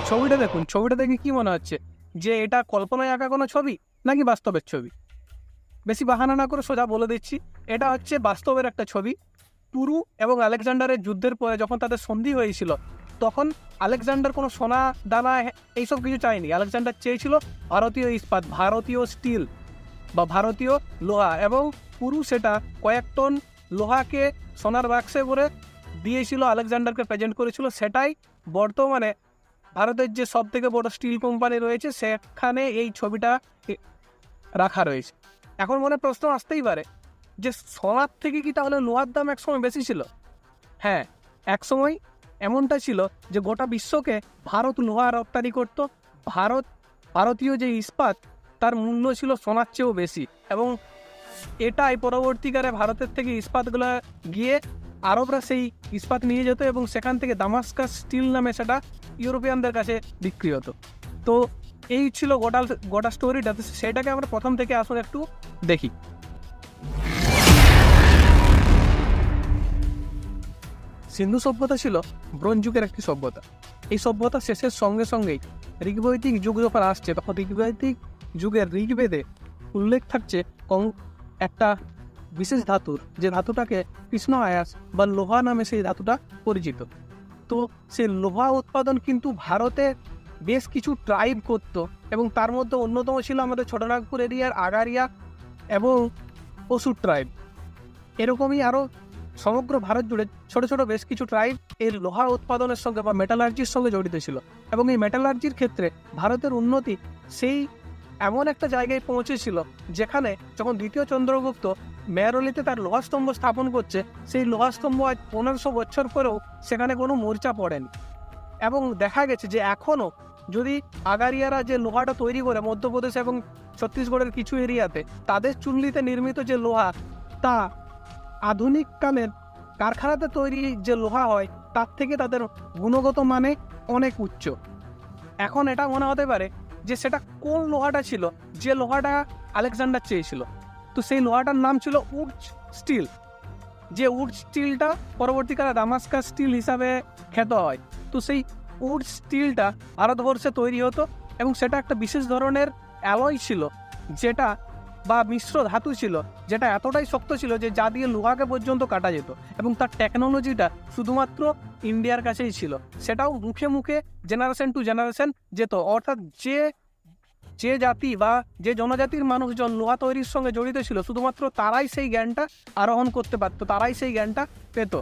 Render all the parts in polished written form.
ছবিটা দেখুন, ছবিটা দেখে কি মনে হচ্ছে যে এটা কল্পনায় আঁকা কোনো ছবি নাকি বাস্তবের ছবি? বেশি বাহানা না করে সোজা বলে দিচ্ছি, এটা হচ্ছে বাস্তবের একটা ছবি। পুরু এবং আলেকজান্ডারের যুদ্ধের পরে যখন তাদের সন্ধি হয়েছিল, তখন আলেকজান্ডার কোনো সোনা দানা এইসব কিছু চায়নি। আলেকজান্ডার চেয়েছিল ভারতীয় ইস্পাত, ভারতীয় স্টিল বা ভারতীয় লোহা, এবং পুরু সেটা কয়েক টন লোহাকে সোনার বাক্সে করে দিয়েছিল, আলেকজান্ডারকে প্রেজেন্ট করেছিল। সেটাই বর্তমানে ভারতের যে সব থেকে বড় স্টিল কোম্পানি রয়েছে সেখানে এই ছবিটা রাখা রয়েছে। এখন মনে প্রশ্ন আসতেই পারে যে সোনার থেকে কি তাহলে লোহার দাম একসময় বেশি ছিল? হ্যাঁ, একসময় এমনটা ছিল যে গোটা বিশ্বকে ভারত লোহা রপ্তানি করত। ভারতীয় যে ইস্পাত তার মূল্য ছিল সোনার চেয়েও বেশি, এবং এটাই পরবর্তীকালে ভারতের থেকে ইস্পাতগুলো গিয়ে আরবরা সেই ইস্পাত নিয়ে যেত এবং সেখান থেকে দামাস্কাস স্টিল নামে সেটা ইউরোপিয়ানদের কাছে বিক্রি হতো। তো এই ছিল গোটা স্টোরিটা। সেটাকে আমরা প্রথম থেকে আসলে একটু দেখি। সিন্ধু সভ্যতা ছিল ব্রোঞ্জ যুগের একটি সভ্যতা। এই সভ্যতা শেষের সঙ্গে সঙ্গেই ঋগ্বৈদিক যুগ যখন আসছে, তখন ঋগ্বৈদিক যুগের ঋগ্বেদে উল্লেখ থাকছে একটা বিশেষ ধাতুর, যে ধাতুটাকে কৃষ্ণ আয়াস বা লোহা নামে সেই ধাতুটা পরিচিত। তো সেই লোহা উৎপাদন কিন্তু ভারতে বেশ কিছু ট্রাইব করত, এবং তার মধ্যে অন্যতম ছিল আমাদের ছোটনাগপুর এরিয়ার আগারিয়া এবং অসুর ট্রাইব। এরকমই আরও সমগ্র ভারত জুড়ে ছোট ছোট বেশ কিছু ট্রাইব এই লোহা উৎপাদনের সঙ্গে বা মেটালার্জির সঙ্গে জড়িত ছিল। এবং এই মেটালার্জির ক্ষেত্রে ভারতের উন্নতি সেই এমন একটা জায়গায় পৌঁছেছিল যেখানে যখন দ্বিতীয় চন্দ্রগুপ্ত মেয়ারলিতে তার লোহাস্তম্ভ স্থাপন করছে, সেই লোহাস্তম্ভ আজ 1500 বছর পরেও সেখানে কোনো মোর্চা পড়েনি। এবং দেখা গেছে যে এখনও যদি আগারিয়ারা যে লোহাটা তৈরি করে মধ্যপ্রদেশ এবং ছত্তিশগড়ের কিছু এরিয়াতে, তাদের চুল্লিতে নির্মিত যে লোহা, তা আধুনিক কালের কারখানাতে তৈরি যে লোহা হয় তার থেকে তাদের গুণগত মানে অনেক উচ্চ। এখন এটা মনে হতে পারে যে সেটা কোন লোহাটা ছিল যে লোহাটা আলেকজান্ডার চেয়েছিল। তো সেই লোহাটার নাম ছিল উড স্টিল, যে উড স্টিলটা পরবর্তীকালে দামাস্কাস স্টিল হিসাবে খ্যাত হয়। তো সেই উড স্টিলটা ভারতবর্ষে তৈরি হতো, এবং সেটা একটা বিশেষ ধরনের অ্যালয় ছিল, যেটা বা মিশ্র ধাতু ছিল, যেটা এতটাই শক্ত ছিল যে যা দিয়ে লোহাকে পর্যন্ত কাটা যেত, এবং তার টেকনোলজিটা শুধুমাত্র ইন্ডিয়ার কাছেই ছিল। সেটাও মুখে মুখে জেনারেশন টু জেনারেশন যেত, অর্থাৎ যে জাতি বা যে জনজাতির মানুষজন লোহা তৈরির সঙ্গে জড়িত ছিল, শুধুমাত্র তারাই সেই জ্ঞানটা আরোহণ করতে পারত, তারাই সেই জ্ঞানটা পেত।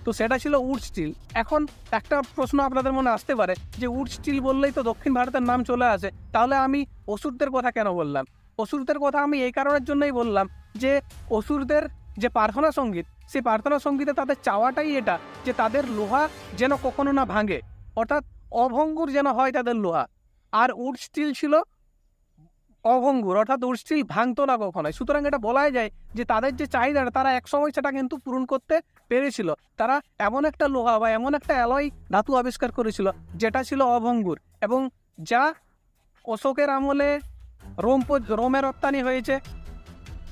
তো সেটা ছিল উড স্টিল। এখন একটা প্রশ্ন আপনাদের মনে আসতে পারে যে উড স্টিল বললেই তো দক্ষিণ ভারতের নাম চলে আসে, তাহলে আমি অসুরদের কথা কেন বললাম? অসুরদের কথা আমি এই কারণের জন্যই বললাম যে অসুরদের যে প্রার্থনা সঙ্গীত, সেই প্রার্থনা সঙ্গীতে তাদের চাওয়াটাই এটা যে তাদের লোহা যেন কখনো না ভাঙে, অর্থাৎ অভঙ্গুর যেন হয় তাদের লোহা। আর উড স্টিল ছিল অভঙ্গুর, অর্থাৎ উড স্টিল ভাঙতো না কখনোই। সুতরাং এটা বলাই যায় যে তাদের যে চাহিদাটা, তারা একসময় সেটা কিন্তু পূরণ করতে পেরেছিল। তারা এমন একটা লোহা বা এমন একটা অ্যালয় ধাতু আবিষ্কার করেছিল যেটা ছিল অভঙ্গুর, এবং যা অশোকের আমলে রোমে রপ্তানি হয়েছে,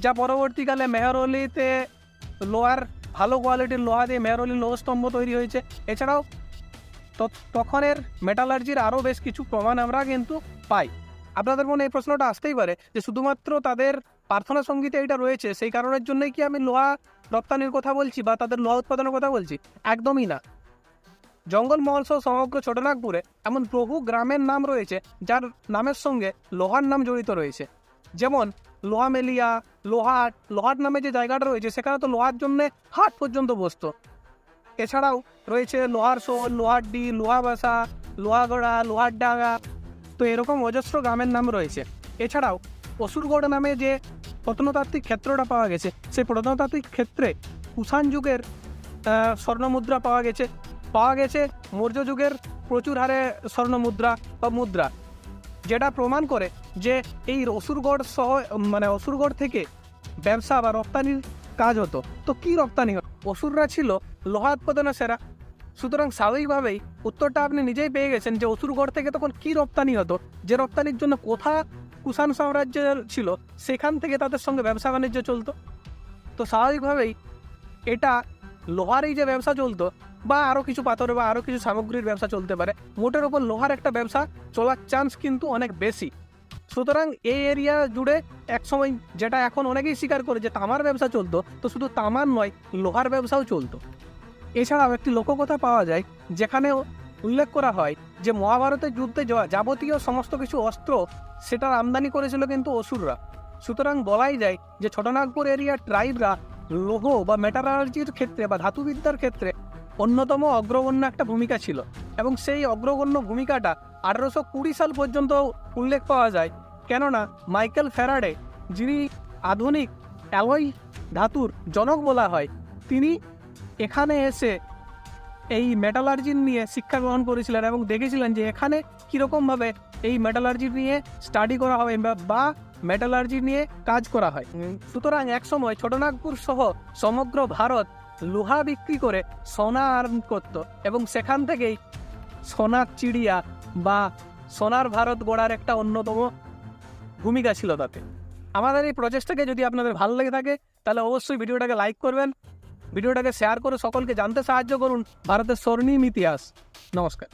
যা পরবর্তীকালে মেহরলিতে লোহার ভালো কোয়ালিটির লোহা দিয়ে মেহরলি লোহস্তম্ভ তৈরি হয়েছে। এছাড়াও তখনের মেটালার্জির আরও বেশ কিছু প্রমাণ আমরা কিন্তু পাই। আপনাদের মনে এই প্রশ্নটা আসতেই পারে যে শুধুমাত্র তাদের প্রার্থনা সঙ্গীতে এটা রয়েছে, সেই কারণের জন্যই কি আমি লোহা রপ্তানির কথা বলছি বা তাদের লোহা উৎপাদনের কথা বলছি? একদমই না। জঙ্গলমহল সহ সমগ্র ছোটনাগপুরে এমন বহু গ্রামের নাম রয়েছে যার নামের সঙ্গে লোহার নাম জড়িত রয়েছে। যেমন লোহামেলিয়া, লোহাট নামে যে জায়গাটা রয়েছে, সেখানে তো লোহার জন্যে হাট পর্যন্ত বসতো। এছাড়াও রয়েছে লোহার শোল, লোহারডি, লোহাবাসা, লোহাগড়া, লোহার ডাঙ্গা। তো এরকম অজস্র গ্রামের নাম রয়েছে। এছাড়াও অসুরগড় নামে যে প্রত্নতাত্ত্বিক ক্ষেত্রটা পাওয়া গেছে, সেই প্রত্নতাত্ত্বিক ক্ষেত্রে কুষাণ যুগের স্বর্ণমুদ্রা পাওয়া গেছে মৌর্য যুগের প্রচুর হারে স্বর্ণমুদ্রা বা মুদ্রা, যেটা প্রমাণ করে যে এই অসুরগড় থেকে ব্যবসা বা রপ্তানির কাজ হতো। তো কি রপ্তানি হতো? অসুররা ছিল লোহা উৎপাদনে সেরা। সুতরাং স্বাভাবিকভাবেই উত্তরটা আপনি নিজেই পেয়ে গেছেন যে অসুরগড় থেকে তখন কি রপ্তানি হতো, যে রপ্তানির জন্য কোথা কুষাণ সাম্রাজ্য ছিল, সেখান থেকে তাদের সঙ্গে ব্যবসা বাণিজ্য চলতো। তো স্বাভাবিকভাবেই এটা লোহার এই যে ব্যবসা চলতো, বা আরও কিছু পাথরে বা আরও কিছু সামগ্রীর ব্যবসা চলতে পারে। মোটের ওপর লোহার একটা ব্যবসা চলার চান্স কিন্তু অনেক বেশি। সুতরাং এই এরিয়া জুড়ে একসময়, যেটা এখন অনেকেই স্বীকার করে, যে তামার ব্যবসা চলতো, তো শুধু তামার নয়, লোহার ব্যবসাও চলতো। এছাড়াও একটি লোককথা পাওয়া যায় যেখানে উল্লেখ করা হয় যে মহাভারতের যুদ্ধে যাবতীয় সমস্ত কিছু অস্ত্র সেটার আমদানি করেছিল কিন্তু অসুররা। সুতরাং বলাই যায় যে ছোটনাগপুর এরিয়ার ট্রাইবরা লৌহ বা মেটালার্জির ক্ষেত্রে বা ধাতুবিদ্যার ক্ষেত্রে অন্যতম অগ্রগণ্য একটা ভূমিকা ছিল, এবং সেই অগ্রগণ্য ভূমিকাটা 1820 সাল পর্যন্ত উল্লেখ পাওয়া যায়। কেননা মাইকেল ফ্যারাডে, যিনি আধুনিক অ্যালয় ধাতুর জনক বলা হয়, তিনি এখানে এসে এই মেটালার্জি নিয়ে শিক্ষা গ্রহণ করেছিলেন এবং দেখেছিলেন যে এখানে কীরকমভাবে এই মেটালার্জি নিয়ে স্টাডি করা হয় বা মেটালার্জি নিয়ে কাজ করা হয়। সুতরাং একসময় ছোটনাগপুর সহ সমগ্র ভারত লোহা বিক্রি করে সোনা আর্ন করত, এবং সেখান থেকেই সোনার চিড়িয়া বা সোনার ভারত গড়ার একটা অন্যতম ভূমিকা ছিল তাতে। আমাদের এই প্রচেষ্টাকে যদি আপনাদের ভালো লেগে থাকে তাহলে অবশ্যই ভিডিওটাকে লাইক করবেন, ভিডিওটাকে শেয়ার করে সকলকে জানতে সাহায্য করুন ভারতের স্বর্ণিম ইতিহাস। নমস্কার।